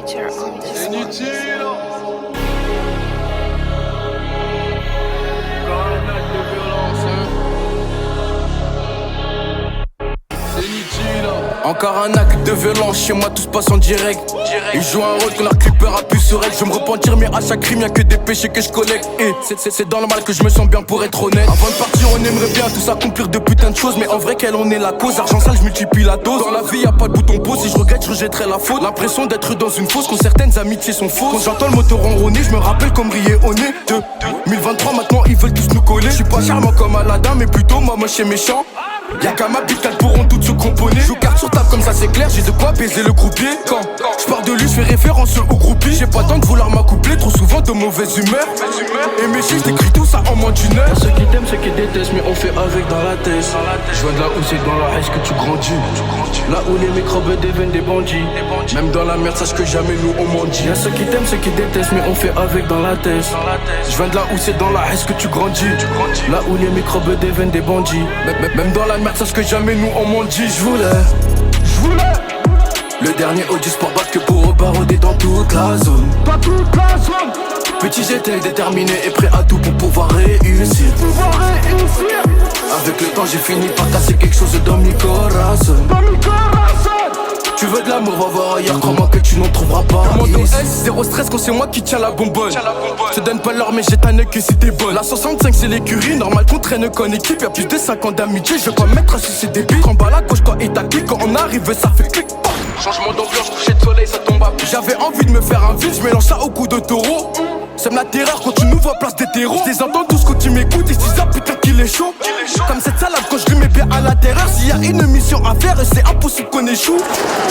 Future on this one. Encore un acte de violence, chez moi tout se passe en direct. Ils jouent un rôle que leur clipper a pu se règle. Je veux me repentir mais à chaque crime y'a que des péchés que je collecte. Et c'est dans le mal que je me sens bien pour être honnête. Avant de partir on aimerait bien tous accomplir de putains de choses. Mais en vrai quelle en est la cause? Argent sale je multiplie la dose. Dans la vie y'a pas de bouton pause. Si je regrette je rejetterai la faute. L'impression d'être dans une fosse quand certaines amitiés sont fausses. Quand j'entends le moteur ronronner je me rappelle comme briller au nez. 2023 maintenant ils veulent tous nous coller. Je suis pas charmant comme Aladdin mais plutôt moi moche et méchant. Y'a qu'à ma bite qu'elles pourront toutes se cramponner. Joue carte sur table comme ça c'est clair. J'ai de quoi baiser le croupier. Quand je pars de lui je fais référence au groupie. J'ai pas temps de vouloir m'accoupler. Trop souvent de mauvaise humeur. Et mes chiffres j'écris tout ça en moins d'une heure. Ceux qui t'aiment, ceux qui détestent, mais on fait avec dans la tête. Je vois de là où c'est dans la haine que tu grandis. Là où les microbes deviennent des bandits. Même dans la merde sache que jamais nous on mendie. Y'a ceux qui t'aiment, ceux qui détestent, mais on fait avec dans la tête. Je viens de là où c'est dans la haine que tu grandis. Là où les microbes deviennent des bandits. Même dans la merde sache que jamais nous on mendie. Je voulais le dernier haut du sport bat que pour rebarauder dans toute la zone. Petit j'étais déterminé et prêt à tout pour pouvoir réussir. Avec le temps j'ai fini par casser quelque chose dans mi corazon. Tu veux de l'amour, va voir ailleurs, crois-moi que tu n'en trouveras pas. Commando S, zéro stress quand c'est moi qui tiens la bonbonne. Je te donne pas l'or mais j'ai ta nez que si t'es bonne. La 65 c'est l'écurie, normal qu'on traîne qu'en équipe. Y'a plus de 5 ans d'amitié, je veux pas mettre si c'est débile. Quand bas la gauche quand est tactique, quand on arrive ça fait clic. Changement d'ambiance, coucher de soleil ça tombe à pied. J'avais envie de me faire un vide, je mélange ça au coup de taureau. Sème la terreur quand tu nous vois place des terreaux. Je les entends tous quand ils m'écoutent, ils se disent ah putain qu'il est chaud. Comme cette salade quand je lui mets bien à l'intérieur. S'il y a une mission à faire et c'est impossible qu'on échoue.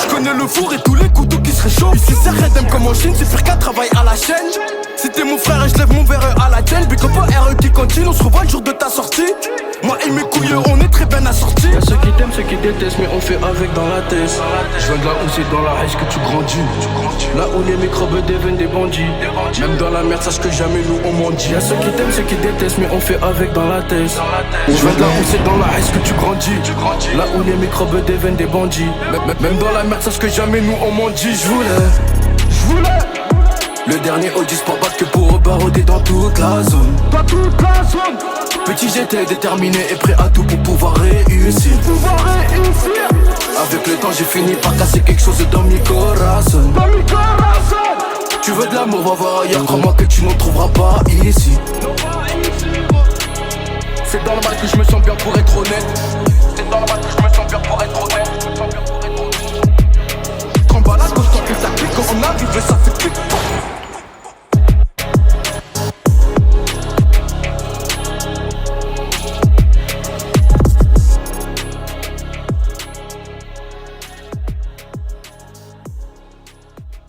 Je connais le four et tous les couteaux qui se réchauffent. Ici c'est Redem comme en Chine, c'est pire qu'un travail à la chaîne. Si t'es mon frère et je lève mon verre à la tienne. Big up RE qui continue, on se revoit le jour de ta sortie. Moi et mes couilles on est très bien assortis. Y'a ceux qui t'aiment, ceux qui détestent, mais on fait avec dans la tête. Je viens de là où c'est dans la haine que tu grandis. Là où les microbes deviennent des bandits. Même dans la merde sache que jamais nous on mendie. Y'a ceux qui t'aiment, ceux qui détestent, mais on fait avec dans la tête. Je viens de là où c'est dans la haine que tu grandis. Là où les microbes deviennent des bandits. Même dans la merde sache que jamais nous on mendie. Je voulais le dernier haut du sport bat que pour rebarauder dans toute la zone. Petit j'étais déterminé et prêt à tout pour pouvoir réussir. Avec le temps j'ai fini par casser quelque chose dans mi corazon. Tu veux de l'amour, va voir ailleurs, crois-moi que tu n'en trouveras pas ici. C'est dans le mal que je me sens bien pour être honnête. C'est dans le mal que je me sens bien pour être honnête.